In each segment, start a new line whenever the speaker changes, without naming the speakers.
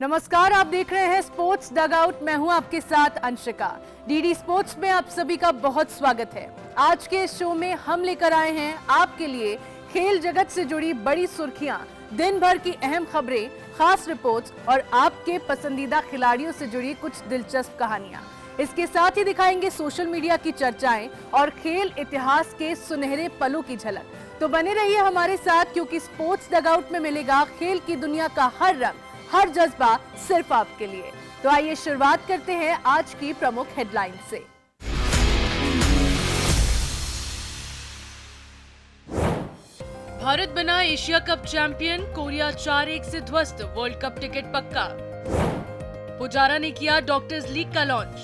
नमस्कार, आप देख रहे हैं स्पोर्ट्स डगआउट। मैं हूं आपके साथ अंशिका। डीडी स्पोर्ट्स में आप सभी का बहुत स्वागत है। आज के इस शो में हम लेकर आए हैं आपके लिए खेल जगत से जुड़ी बड़ी सुर्खियां, दिन भर की अहम खबरें, खास रिपोर्ट्स और आपके पसंदीदा खिलाड़ियों से जुड़ी कुछ दिलचस्प कहानियां। इसके साथ ही दिखाएंगे सोशल मीडिया की चर्चाएं और खेल इतिहास के सुनहरे पलों की झलक। तो बने रहिए हमारे साथ, क्योंकि स्पोर्ट्स डगआउट में मिलेगा खेल की दुनिया का हर रंग, हर जज्बा सिर्फ आपके लिए। तो आइए शुरुआत करते हैं आज की प्रमुख हेडलाइन से। भारत बना एशिया कप चैंपियन, कोरिया 4-1 से ध्वस्त, वर्ल्ड कप टिकट पक्का। पुजारा ने किया डॉक्टर्स लीग का लॉन्च।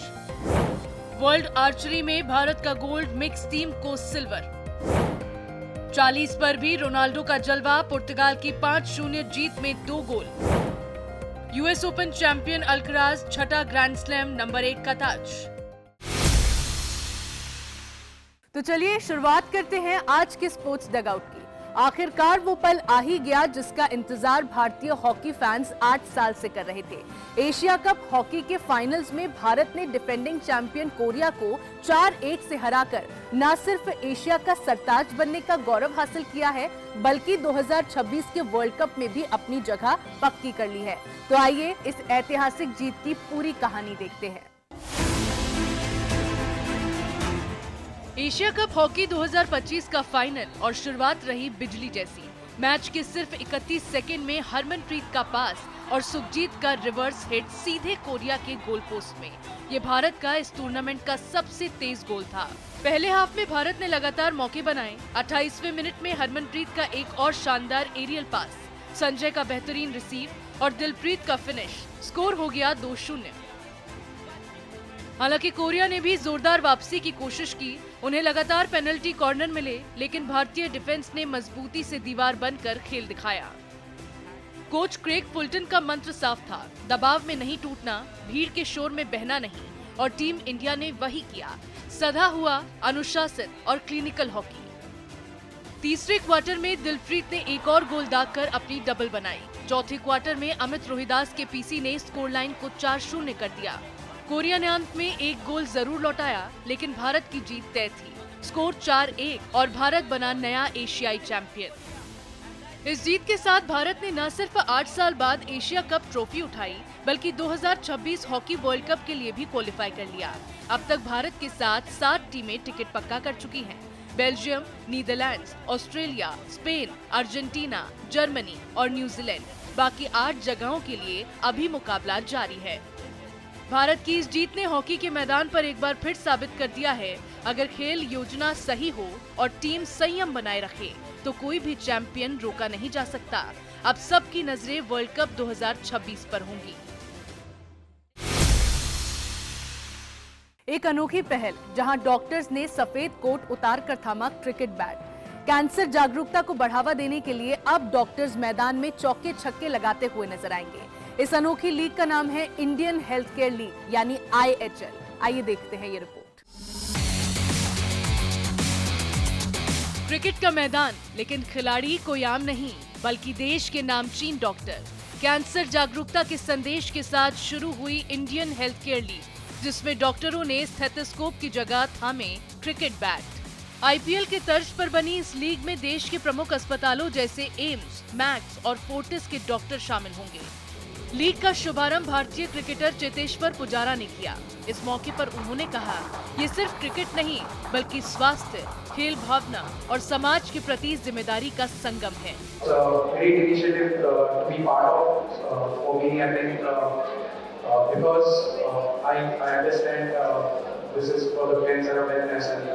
वर्ल्ड आर्चरी में भारत का गोल्ड, मिक्स टीम को सिल्वर। 40 पर भी रोनाल्डो का जलवा, पुर्तगाल की 5-0 जीत में 2 गोल। यूएस ओपन चैंपियन अल्कराज, छठा ग्रैंड स्लैम, नंबर 1 का ताज। तो चलिए शुरुआत करते हैं आज के स्पोर्ट्स डगआउट की। आखिरकार वो पल आ ही गया जिसका इंतजार भारतीय हॉकी फैंस 8 साल से कर रहे थे। एशिया कप हॉकी के फाइनल्स में भारत ने डिफेंडिंग चैंपियन कोरिया को 4-1 से हराकर न सिर्फ एशिया का सरताज बनने का गौरव हासिल किया है, बल्कि 2026 के वर्ल्ड कप में भी अपनी जगह पक्की कर ली है। तो आइए इस ऐतिहासिक जीत की पूरी कहानी देखते हैं। एशिया कप हॉकी 2025 का फाइनल और शुरुआत रही बिजली जैसी। मैच के सिर्फ 31 सेकंड में हरमनप्रीत का पास और सुखजीत का रिवर्स हिट सीधे कोरिया के गोल पोस्ट में। ये भारत का इस टूर्नामेंट का सबसे तेज गोल था। पहले हाफ में भारत ने लगातार मौके बनाए। 28वें मिनट में हरमनप्रीत का एक और शानदार एरियल पास, संजय का बेहतरीन रिसीव और दिलप्रीत का फिनिश। स्कोर हो गया 2-0। हालांकि कोरिया ने भी जोरदार वापसी की कोशिश की। उन्हें लगातार पेनल्टी कॉर्नर मिले, लेकिन भारतीय डिफेंस ने मजबूती से दीवार बनकर खेल दिखाया। कोच क्रेग फुलटन का मंत्र साफ था, दबाव में नहीं टूटना, भीड़ के शोर में बहना नहीं, और टीम इंडिया ने वही किया। सधा हुआ, अनुशासित और क्लिनिकल हॉकी। तीसरे क्वार्टर में दिलप्रीत ने एक और गोल दागकर अपनी डबल बनाई। चौथे क्वार्टर में अमित रोहिदास के पीसी ने स्कोर लाइन को 4-0 कर दिया। कोरिया ने अंत में एक गोल जरूर लौटाया, लेकिन भारत की जीत तय थी। स्कोर 4-1 और भारत बना नया एशियाई चैंपियन। इस जीत के साथ भारत ने न सिर्फ 8 साल बाद एशिया कप ट्रॉफी उठाई, बल्कि 2026 हॉकी वर्ल्ड कप के लिए भी क्वालिफाई कर लिया। अब तक भारत के साथ 7 टीमें टिकट पक्का कर चुकी हैं। Belgium, Netherlands, Australia, Spain, Argentina, Germany और न्यूजीलैंड। बाकी 8 जगहों के लिए अभी मुकाबला जारी है। भारत की इस जीत ने हॉकी के मैदान पर एक बार फिर साबित कर दिया है, अगर खेल योजना सही हो और टीम संयम बनाए रखे तो कोई भी चैंपियन रोका नहीं जा सकता। अब सबकी नजरें वर्ल्ड कप 2026 पर होंगी। एक अनोखी पहल, जहां डॉक्टर्स ने सफेद कोट उतार कर थामा क्रिकेट बैट। कैंसर जागरूकता को बढ़ावा देने के लिए अब डॉक्टर्स मैदान में चौके छक्के लगाते हुए नजर आएंगे। इस अनोखी लीग का नाम है इंडियन हेल्थ केयर लीग, यानी IHL। आइए देखते हैं ये रिपोर्ट। क्रिकेट का मैदान, लेकिन खिलाड़ी कोई आम नहीं, बल्कि देश के नामचीन डॉक्टर। कैंसर जागरूकता के संदेश के साथ शुरू हुई इंडियन हेल्थ केयर लीग, जिसमें डॉक्टरों ने स्टेथोस्कोप की जगह थामे क्रिकेट बैट। IPL के तर्ज पर बनी इस लीग में देश के प्रमुख अस्पतालों जैसे एम्स, मैक्स और फोर्टिस के डॉक्टर शामिल होंगे। लीग का शुभारंभ भारतीय क्रिकेटर चेतेश्वर पुजारा ने किया। इस मौके पर उन्होंने कहा, ये सिर्फ क्रिकेट नहीं, बल्कि स्वास्थ्य, खेल भावना और समाज के प्रति जिम्मेदारी का संगम है।
This is for the cancer awareness, and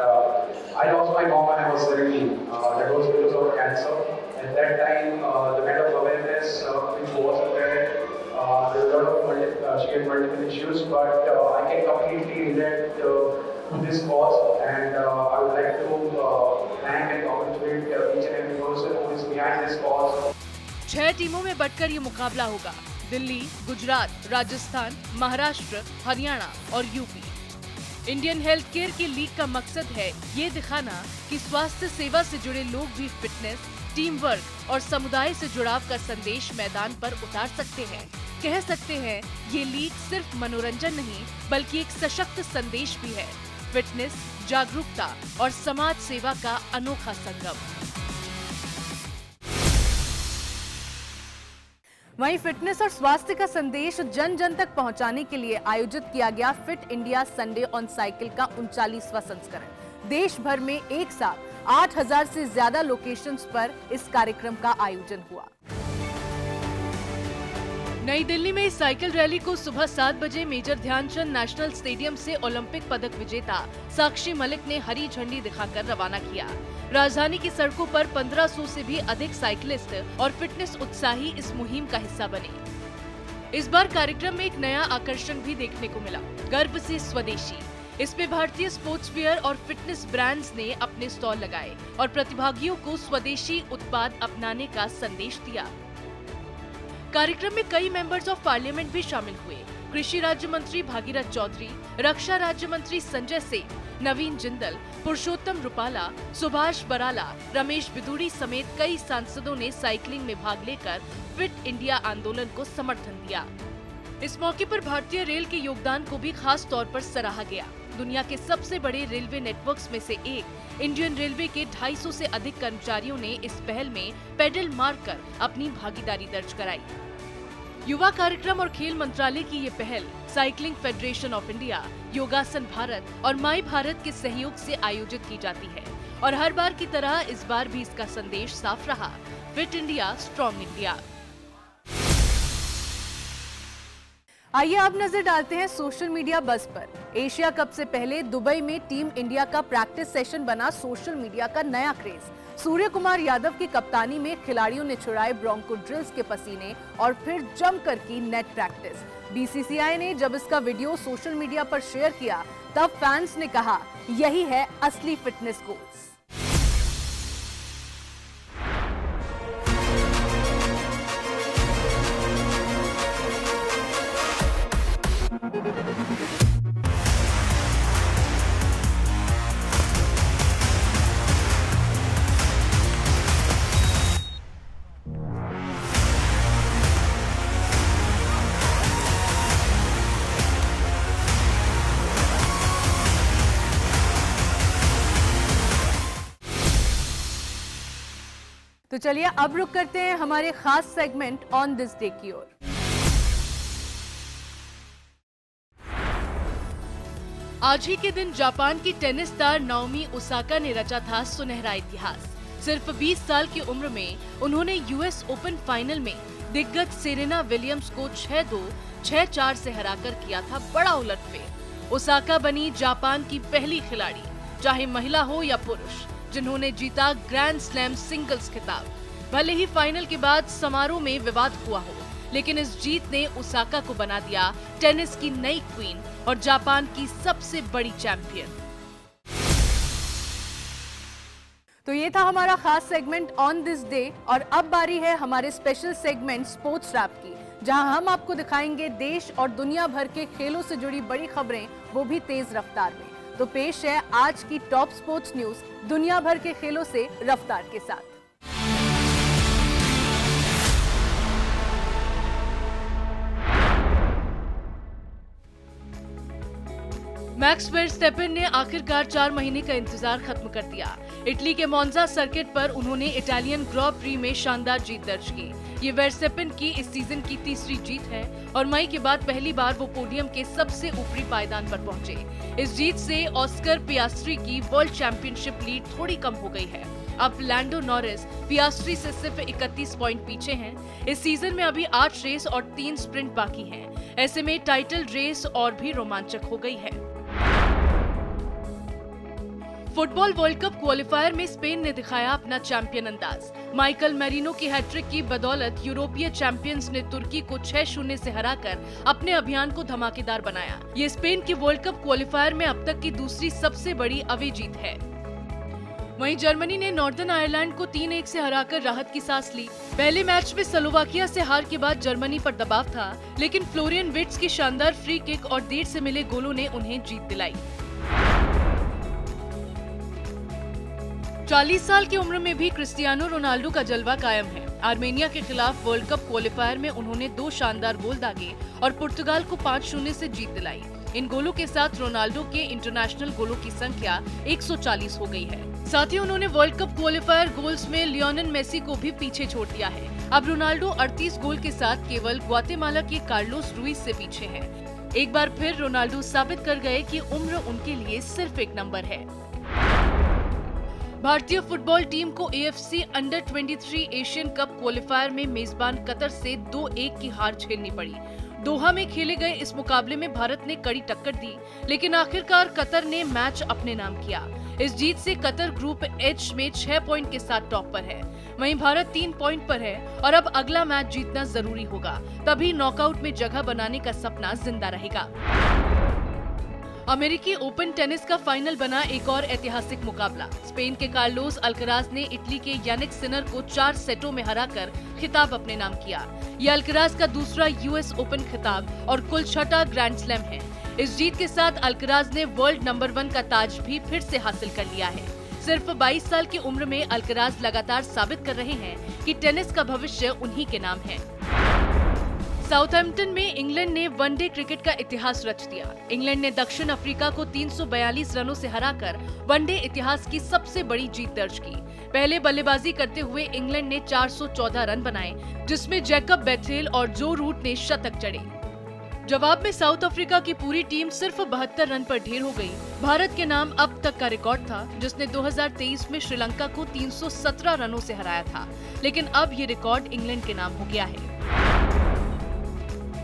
I lost my mom when I was 17. That was because of cancer. At that time, the kind of awareness which was there, there were a lot of she had multiple issues, but I can completely relate to this cause, and I would like to thank and congratulate each and every person who is behind this cause.
6 टीमों में बंटकर ये मुकाबला होगा। दिल्ली, गुजरात, राजस्थान, महाराष्ट्र, हरियाणा और UP. Indian health care की league का मकसद है ये दिखाना कि स्वास्थ्य सेवा से जुड़े लोग भी फिटनेस, टीम वर्क और समुदाय से जुड़ाव का संदेश मैदान पर उतार सकते हैं। कह सकते हैं ये लीग सिर्फ मनोरंजन नहीं बल्कि एक सशक्त संदेश भी है। फिटनेस, जागरूकता और समाज सेवा का अनोखा संगम। वहीं फिटनेस और स्वास्थ्य का संदेश जन जन तक पहुंचाने के लिए आयोजित किया गया fit India Sunday on cycle का 39वां संस्करण। देश भर में एक साथ 8000 से ज्यादा लोकेशंस पर इस कार्यक्रम का आयोजन हुआ। नई दिल्ली में इस साइकिल रैली को सुबह 7 बजे मेजर ध्यानचंद नेशनल स्टेडियम से ओलंपिक पदक विजेता साक्षी मलिक ने हरी झंडी दिखाकर रवाना किया। राजधानी की सड़कों पर 1500 से भी अधिक साइकिलिस्ट और फिटनेस उत्साही इस मुहिम का हिस्सा बने। इस बार कार्यक्रम में एक नया आकर्षण भी देखने को मिला, गर्व से स्वदेशी। इसमें भारतीय स्पोर्ट्स वियर और फिटनेस ब्रांड्स ने अपने स्टॉल लगाए और प्रतिभागियों को स्वदेशी उत्पाद अपनाने का संदेश दिया। कार्यक्रम में कई मेंबर्स ऑफ पार्लियामेंट भी शामिल हुए। कृषि राज्य मंत्री भागीरथ चौधरी, रक्षा राज्य मंत्री संजय सेठ, नवीन जिंदल, पुरुषोत्तम रुपाला, सुभाष बराला, रमेश बिधूड़ी समेत कई सांसदों ने साइकिलिंग में भाग लेकर फिट इंडिया आंदोलन को समर्थन दिया। इस मौके पर भारतीय रेल के योगदान को भी खास तौर पर सराहा गया। दुनिया के सबसे बड़े रेलवे नेटवर्क्स में से एक इंडियन रेलवे के 250 से अधिक कर्मचारियों ने इस पहल में पेडल मारकर अपनी भागीदारी दर्ज कराई। युवा कार्यक्रम और खेल मंत्रालय की ये पहल साइकिलिंग फेडरेशन ऑफ इंडिया, योगासन भारत और माई भारत के सहयोग से आयोजित की जाती है और हर बार की तरह इस बार भी इसका संदेश साफ रहा, फिट इंडिया, स्ट्रॉन्ग इंडिया। आइए अब नजर डालते हैं सोशल मीडिया बज़ पर। एशिया कप से पहले दुबई में टीम इंडिया का प्रैक्टिस सेशन बना सोशल मीडिया का नया क्रेज। सूर्य कुमार यादव की कप्तानी में खिलाड़ियों ने छुड़ाए ब्रोंको ड्रिल्स के पसीने और फिर जमकर की नेट प्रैक्टिस। बीसीसीआई ने जब इसका वीडियो सोशल मीडिया पर शेयर किया तब फैंस ने कहा, यही है असली फिटनेस गोल्स। तो चलिए अब रुक करते हैं हमारे खास सेगमेंट ऑन दिस डे की ओर। आज ही के दिन जापान की टेनिस स्टार नाओमी ओसाका ने रचा था सुनहरा इतिहास। सिर्फ 20 साल की उम्र में उन्होंने यूएस ओपन फाइनल में दिग्गज सेरेना विलियम्स को 6-2, 6-4 से हराकर किया था बड़ा उलटफेर। ओसाका बनी जापान की पहली खिलाड़ी, चाहे महिला हो या पुरुष, जिन्होंने जीता ग्रैंड स्लैम सिंगल्स खिताब। भले ही फाइनल के बाद समारोह में विवाद हुआ हो, लेकिन इस जीत ने ओसाका को बना दिया टेनिस की नई क्वीन और जापान की सबसे बड़ी चैंपियन। तो ये था हमारा खास सेगमेंट ऑन दिस डे और अब बारी है हमारे स्पेशल सेगमेंट स्पोर्ट्स रैप की, जहां हम आपको दिखाएंगे देश और दुनिया भर के खेलों से जुड़ी बड़ी खबरें, वो भी तेज रफ्तार में। तो पेश है आज की टॉप स्पोर्ट्स न्यूज दुनिया भर के खेलों से रफ्तार के साथ। मैक्स वर्स्टेपेन ने आखिरकार 4 महीने का इंतजार खत्म कर दिया। इटली के मोन्जा सर्किट पर उन्होंने इटालियन ग्रॉ प्री में शानदार जीत दर्ज की। ये वर्स्टेपेन की इस सीजन की तीसरी जीत है और मई के बाद पहली बार वो पोडियम के सबसे ऊपरी पायदान पर पहुंचे। इस जीत से ऑस्कर पियास्ट्री की वर्ल्ड चैंपियनशिप लीड थोड़ी कम हो गई है। अब लैंडो नॉरिस पियास्ट्री से सिर्फ 31 पॉइंट पीछे हैं। इस सीजन में अभी 8 रेस और 3 स्प्रिंट बाकी हैं। ऐसे में टाइटल रेस और भी रोमांचक हो गई है। फुटबॉल वर्ल्ड कप क्वालिफायर में स्पेन ने दिखाया अपना चैंपियन अंदाज। माइकल मैरिनो की हैट्रिक की बदौलत यूरोपीय चैंपियंस ने तुर्की को 6-0 से हराकर अपने अभियान को धमाकेदार बनाया। ये स्पेन की वर्ल्ड कप क्वालिफायर में अब तक की दूसरी सबसे बड़ी अवे जीत है। वहीं जर्मनी ने नॉर्दर्न आयरलैंड को 3-1 से हराकर राहत की सांस ली। पहले मैच में स्लोवाकिया से हार के बाद जर्मनी पर दबाव था, लेकिन फ्लोरियन विट्स की शानदार फ्री किक और देर से मिले गोलों ने उन्हें जीत दिलाई। 40 साल की उम्र में भी क्रिस्टियानो रोनाल्डो का जलवा कायम है। आर्मेनिया के खिलाफ वर्ल्ड कप क्वालिफायर में उन्होंने 2 शानदार गोल दागे और पुर्तगाल को 5-0 से जीत दिलाई। इन गोलों के साथ रोनाल्डो के इंटरनेशनल गोलों की संख्या 140 हो गई है। साथ ही उन्होंने वर्ल्ड कप क्वालिफायर गोल्स में लियोनेल मेसी को भी पीछे छोड़ दिया है। अब रोनाल्डो 38 गोल के साथ केवल ग्वातेमाला के कार्लोस रुइस से पीछे है। एक बार फिर रोनाल्डो साबित कर गए कि उम्र उनके लिए सिर्फ एक नंबर है। भारतीय फुटबॉल टीम को AFC under 23 Asian cup qualifier में मेजबान कतर से 2-1 की हार झेलनी पड़ी। दोहा में खेले गए इस मुकाबले में भारत ने कड़ी टक्कर दी, लेकिन आखिरकार कतर ने मैच अपने नाम किया। इस जीत से कतर ग्रुप H में 6 पॉइंट के साथ टॉप पर है। वहीं भारत 3 पॉइंट पर है और अब अगला मैच जीतना जरूरी होगा, तभी नॉकआउट में जगह बनाने का सपना जिंदा रहेगा। अमेरिकी ओपन टेनिस का फाइनल बना एक और ऐतिहासिक मुकाबला। स्पेन के कार्लोस अल्कराज ने इटली के यानिक सिनर को 4 सेटों में हराकर खिताब अपने नाम किया। ये अल्कराज का दूसरा US ओपन खिताब और कुल 6वां ग्रैंड स्लैम है। इस जीत के साथ अल्कराज ने वर्ल्ड नंबर 1 का ताज भी फिर से हासिल कर लिया है। सिर्फ 22 साल की उम्र में अल्कराज लगातार साबित कर रहे हैं कि टेनिस का भविष्य उन्हीं के नाम है। साउथहैम्पटन में इंग्लैंड ने वनडे क्रिकेट का इतिहास रच दिया। इंग्लैंड ने दक्षिण अफ्रीका को 342 रनों से हराकर वनडे इतिहास की सबसे बड़ी जीत दर्ज की। पहले बल्लेबाजी करते हुए इंग्लैंड ने 414 रन बनाए, जिसमें जैकब बेथेल और जो रूट ने शतक जड़े। जवाब में साउथ अफ्रीका की पूरी टीम सिर्फ 72 रन पर ढेर हो गई। भारत के नाम अब तक का रिकॉर्ड था, जिसने 2023 में श्रीलंका को 317 रनों से हराया था, लेकिन अब ये रिकॉर्ड इंग्लैंड के नाम हो गया है।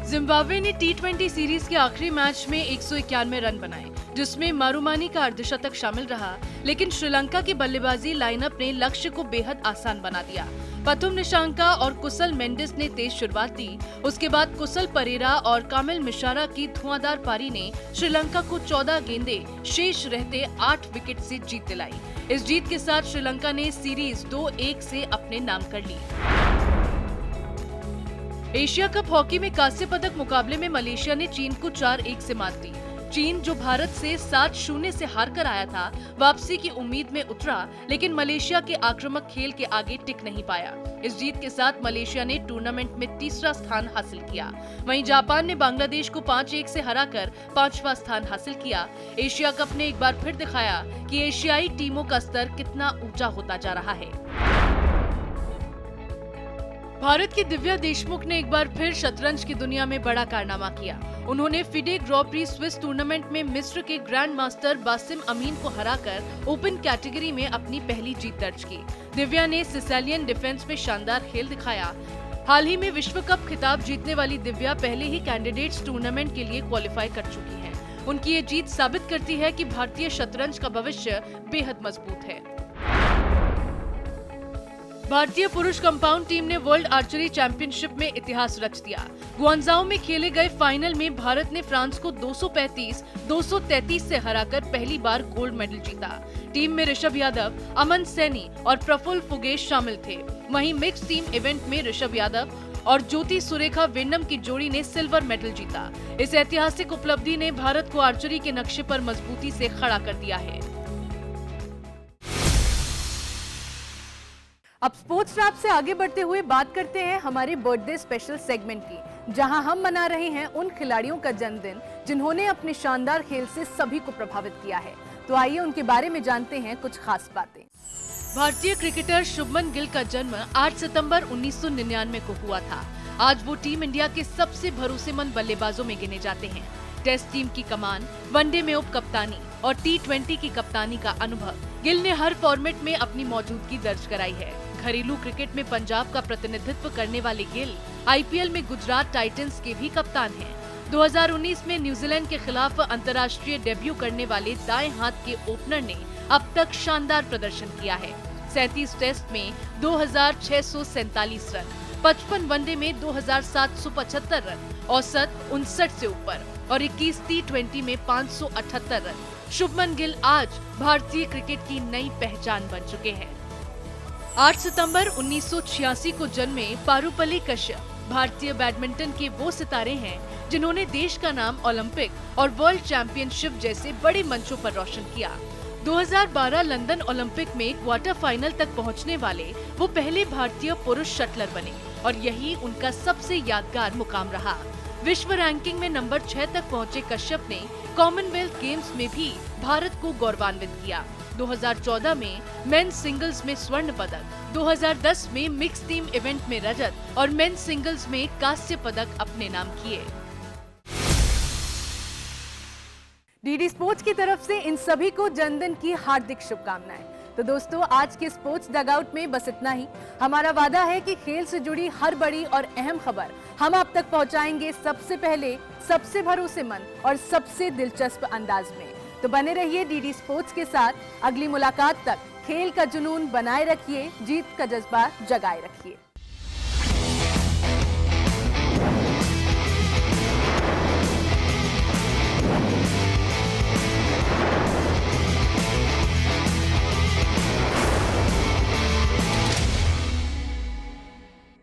जिम्बाब्वे ने T20 सीरीज के आखिरी मैच में 191 रन बनाए, जिसमें मारूमानी का अर्धशतक शामिल रहा, लेकिन श्रीलंका की बल्लेबाजी लाइनअप ने लक्ष्य को बेहद आसान बना दिया। पथुम निशांका और कुशल मेंडिस ने तेज शुरुआत दी। उसके बाद कुशल परेरा और कामिल मिश्रा की धुआंधार पारी ने श्रीलंका को 14 गेंदे शेष रहते 8 विकेट से जीत दिलाई। इस जीत के साथ श्रीलंका ने सीरीज 2-1 से अपने नाम कर ली। एशिया कप हॉकी में कांस्य पदक मुकाबले में मलेशिया ने चीन को 4-1 से मात दी। चीन, जो भारत से 7-0 से हार कर आया था, वापसी की उम्मीद में उतरा, लेकिन मलेशिया के आक्रामक खेल के आगे टिक नहीं पाया। इस जीत के साथ मलेशिया ने टूर्नामेंट में 3रा स्थान हासिल किया। वहीं जापान ने बांग्लादेश को 5-1 से हराकर 5वां स्थान हासिल किया। एशिया कप ने एक बार फिर दिखाया कि एशियाई टीमों का स्तर कितना ऊंचा होता जा रहा है। भारत की दिव्या देशमुख ने एक बार फिर शतरंज की दुनिया में बड़ा कारनामा किया। उन्होंने FIDE grand pre Swiss tournament में मिस्र के ग्रैंड मास्टर बासिम अमीन को हराकर ओपन कैटेगरी में अपनी पहली जीत दर्ज की। दिव्या ने सिसेलियन डिफेंस में शानदार खेल दिखाया। हाल ही में विश्व कप खिताब जीतने वाली दिव्या पहले ही कैंडिडेट्स टूर्नामेंट के लिए क्वालिफाई कर चुकी हैं। उनकी ये जीत साबित करती है कि भारतीय शतरंज का भविष्य बेहद मजबूत है। भारतीय पुरुष कंपाउंड टीम ने वर्ल्ड आर्चरी चैंपियनशिप में इतिहास रच दिया। गुआंगझाओ में खेले गए फाइनल में भारत ने फ्रांस को 235-233 से हराकर पहली बार गोल्ड मेडल जीता। टीम में ऋषभ यादव, अमन सैनी और प्रफुल्ल फुगेश शामिल थे। वहीं मिक्स टीम इवेंट में ऋषभ यादव और ज्योति सुरेखा वेन्नम की जोड़ी ने सिल्वर मेडल जीता। इस ऐतिहासिक उपलब्धि ने भारत को आर्चरी के नक्शे पर मजबूती से खड़ा कर दिया है।
अब स्पोर्ट्स रैप से आगे बढ़ते हुए बात करते हैं हमारे बर्थडे स्पेशल सेगमेंट की, जहां हम मना रहे हैं उन खिलाड़ियों का जन्मदिन जिन्होंने अपने शानदार खेल से सभी को प्रभावित किया है। तो आइए उनके बारे में जानते हैं कुछ खास बातें।
भारतीय क्रिकेटर शुभमन गिल का जन्म 8 सितंबर 1999 को हुआ था। आज वो टीम इंडिया के सबसे भरोसेमंद बल्लेबाजों में गिने जाते हैं। टेस्ट टीम की कमान, वनडे में उप कप्तानी और T20 की कप्तानी का अनुभव गिल ने हर फॉर्मेट में अपनी मौजूदगी दर्ज कराई है। घरेलू क्रिकेट में पंजाब का प्रतिनिधित्व करने वाले गिल IPL में गुजरात टाइटंस के भी कप्तान हैं। 2019 में न्यूजीलैंड के खिलाफ अंतर्राष्ट्रीय डेब्यू करने वाले दाएं हाथ के ओपनर ने अब तक शानदार प्रदर्शन किया है। 37 टेस्ट में 2647 रन, 55 वनडे में 2775 रन, औसत 59 से ऊपर और 21 T20 में 578 रन। शुभमन गिल आज भारतीय क्रिकेट की नई पहचान बन चुके हैं। 8 सितंबर 1986 को जन्मे पारुपल्ली कश्यप भारतीय बैडमिंटन के वो सितारे हैं जिन्होंने देश का नाम ओलंपिक और वर्ल्ड चैंपियनशिप जैसे बड़े मंचों पर रोशन किया। 2012 लंदन ओलंपिक में क्वार्टर फाइनल तक पहुंचने वाले वो पहले भारतीय पुरुष शटलर बने और यही उनका सबसे यादगार मुकाम रहा। विश्व रैंकिंग में नंबर 6 तक पहुंचे कश्यप ने कॉमनवेल्थ गेम्स में भी भारत को गौरवान्वित किया। 2014 में मेंस सिंगल्स में स्वर्ण पदक, 2010 में मिक्स टीम इवेंट में रजत और मेंस सिंगल्स में कांस्य पदक अपने नाम किए।
डीडी स्पोर्ट्स की तरफ से इन सभी को जन्मदिन की हार्दिक शुभकामनाएं। तो दोस्तों, आज के स्पोर्ट्स डगआउट में बस इतना ही। हमारा वादा है कि खेल से जुड़ी हर बड़ी और अहम खबर हम आप तक पहुंचाएंगे सबसे पहले, सबसे भरोसेमंद और सबसे दिलचस्प अंदाज में। तो बने रहिए डीडी स्पोर्ट्स के साथ। अगली मुलाकात तक खेल का जुनून बनाए रखिए, जीत का जज्बा जगाए रखिए।